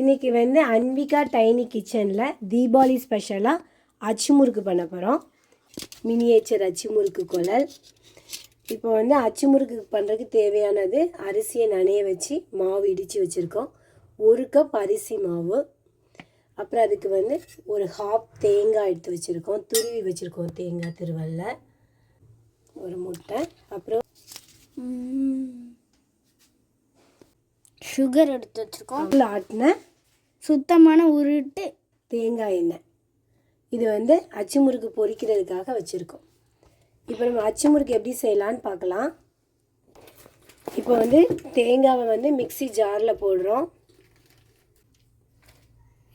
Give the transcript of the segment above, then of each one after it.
இன்றைக்கி வந்து அன்விகா டைனி கிச்சனில் தீபாவளி ஸ்பெஷலாக அச்சு முறுக்கு பண்ண போகிறோம். மினியேச்சர் அச்சு முறுக்கு குழல். இப்போ வந்து அச்சு முறுக்கு பண்ணுறதுக்கு தேவையானது அரிசியை நனைய வச்சு மாவு இடித்து வச்சுருக்கோம். 1 கப் அரிசி மாவு, அப்புறம் அதுக்கு வந்து ஒரு ஹாஃப் தேங்காய் எடுத்து வச்சுருக்கோம், துருவி வச்சுருக்கோம் தேங்காய் திருவல்ல, ஒரு முட்டை, அப்புறம் சுகர் எடுத்து வச்சுருக்கோம், ஆட்டின சுத்தமான உருட்டு தேங்காய் எண்ணெய். இது வந்து அச்சு முறுக்கு பொரிக்கிறதுக்காக வச்சுருக்கோம். இப்போ நம்ம அச்சு முறுக்கு எப்படி செய்யலான்னு பார்க்கலாம். இப்போ வந்து தேங்காவை வந்து மிக்ஸி ஜாரில் போடுறோம்.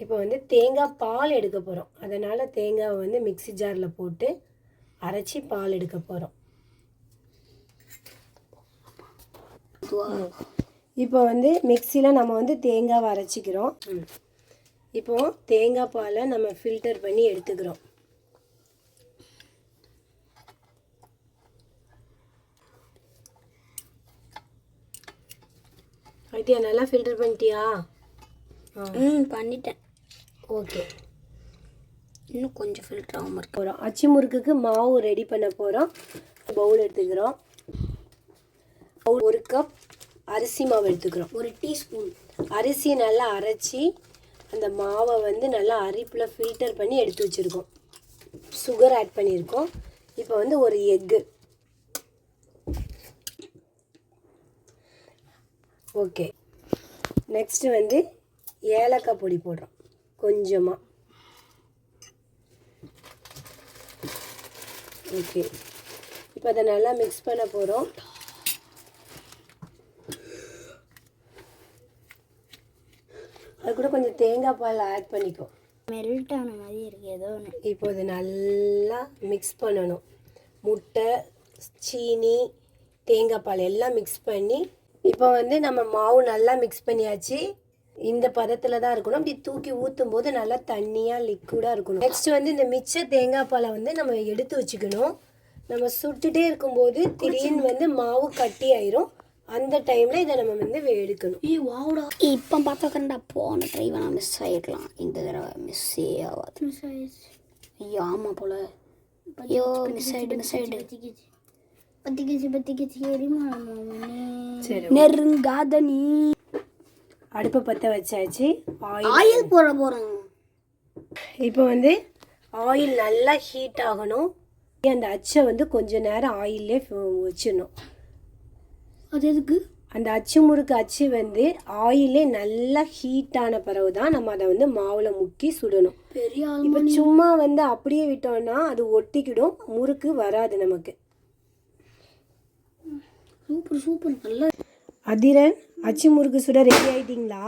இப்போ வந்து தேங்காய் பால் எடுக்க போகிறோம். அதனால் தேங்காவை வந்து மிக்ஸி ஜாரில் போட்டு அரைச்சி பால் எடுக்க போகிறோம். இப்போ வந்து மிக்ஸியில் நம்ம வந்து தேங்காவை அரைச்சிக்கிறோம். இப்போது தேங்காய் பாலை நம்ம ஃபில்டர் பண்ணி எடுத்துக்கிறோம். ஐட்டியா நல்லா ஃபில்டர் பண்ணிட்டியா? பண்ணிட்டேன். ஓகே, இன்னும் கொஞ்சம் ஃபில்டர் ஆகாமல் இருக்கு. போகிறோம் அச்சு முறுக்குக்கு மாவு ரெடி பண்ண போகிறோம். பவுல் எடுத்துக்கிறோம். 1 கப் அரிசி மாவு எடுத்துக்கிறோம். 1 டீஸ்பூன் அரிசி நல்லா அரைச்சி அந்த மாவை வந்து நல்லா அரிப்பில் ஃபில்டர் பண்ணி எடுத்து வச்சுருக்கோம். சுகர் ஆட் பண்ணியிருக்கோம். இப்போ வந்து ஒரு எக்கு. ஓகே, நெக்ஸ்ட்டு வந்து ஏலக்காய் பொடி போடுறோம் கொஞ்சமாக. ஓகே, இப்போ அதை நல்லா மிக்ஸ் பண்ண போகிறோம். அது கூட கொஞ்சம் தேங்காய் பால் ஆட் பண்ணிக்கோ. மெல்ட் ஆன மாதிரி இருக்குது ஏதோ ஒன்று. இப்போ இது நல்லா மிக்ஸ் பண்ணணும். முட்டை, சீனி, தேங்காய் பால் எல்லாம் மிக்ஸ் பண்ணி, இப்போ வந்து நம்ம மாவு நல்லா மிக்ஸ் பண்ணியாச்சு. இந்த பதத்தில் தான் இருக்கணும். அப்படி தூக்கி ஊற்றும் போது நல்லா தண்ணியாக லிக்விடாக இருக்கணும். நெக்ஸ்ட் வந்து இந்த மிச்ச தேங்காய் பாலை வந்து நம்ம எடுத்து வச்சுக்கணும். நம்ம சுட்டுட்டே இருக்கும்போது திடீர்னு வந்து மாவு கட்டி ஆயிரும். அந்த டைமில் இதை நம்ம வந்து எடுக்கணும். வாவுடா, இப்போ பார்த்தாக்கண்டா போன ட்ரை வேணால் மிஸ் ஆகிடலாம். இந்த தடவை மிஸ்ஸே ஆகாது. மிஸ் ஆயிடுச்சு. ஐயோ ஆமாம் போல். ஐயோ மிஸ் ஆகிடு. பத்திக்கிச்சு சரி, நெருங்காத நீ. அடுப்பை பற்ற வச்சாச்சு. ஆயில் போட போகிறோம். இப்போ வந்து ஆயில் நல்லா ஹீட் ஆகணும். அந்த அச்சை வந்து கொஞ்ச நேரம் ஆயிலே வச்சிடணும். அது எதுக்கு? அந்த அச்சு முறுக்கு அச்சு வந்து ஆயிலே நல்லா ஹீட்டான பிறகு தான் நம்ம அதை வந்து மாவில் முக்கி சுடணும். பெரிய இப்போ சும்மா வந்து அப்படியே விட்டோம்னா அது ஒட்டிக்கிடும், முறுக்கு வராது நமக்கு. Super super. நல்லா அதிரன், அச்சு முறுக்கு சுட ரெடி ஆயிட்டீங்களா?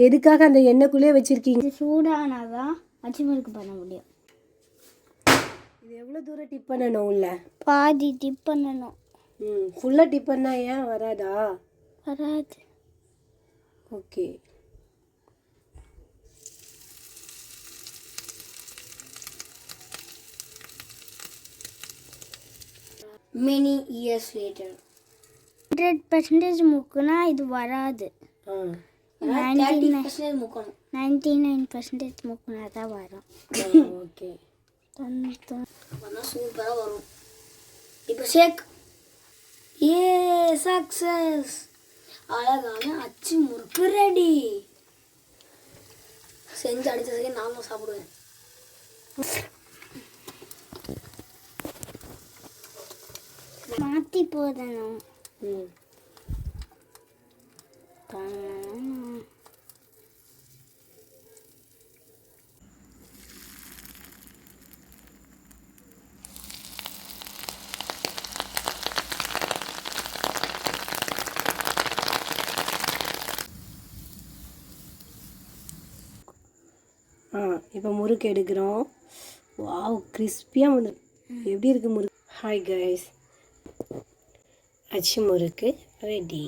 எதுக்காக அந்த எண்ணெய்க்குள்ளே வச்சுருக்கீங்க? சூடானாதான் அச்சு முறுக்கு பண்ண முடியும். இது எவ்வளோ தூரம் டிப் பண்ணணும்? உள்ள பாதி டிப் பண்ணணும். ஃபுல்லாக டிப் பண்ணா ஏன் வராதா? வராது. ஓகே, many years later 100% முக்குனா இது வராது. 99% முக்கணும். 99% முக்குனா தான் வரும். ஓகே, சூப்பராக வரும். இப்போ ஷேக். ஏ சக்ஸஸ். அழகான அச்சு முறுக்கு ரெடி. செஞ்சு அடுத்த செகண்ட் நானும் சாப்பிடுவேன். மாற்றி போதணும். இப்போ முறுக்கு எடுக்கிறோம். வாவ், கிறிஸ்பியாக வந்து எப்படி இருக்குது முறுக்கு? ஹாய் கைஸ், அச்சு முறுக்கு ரெடி.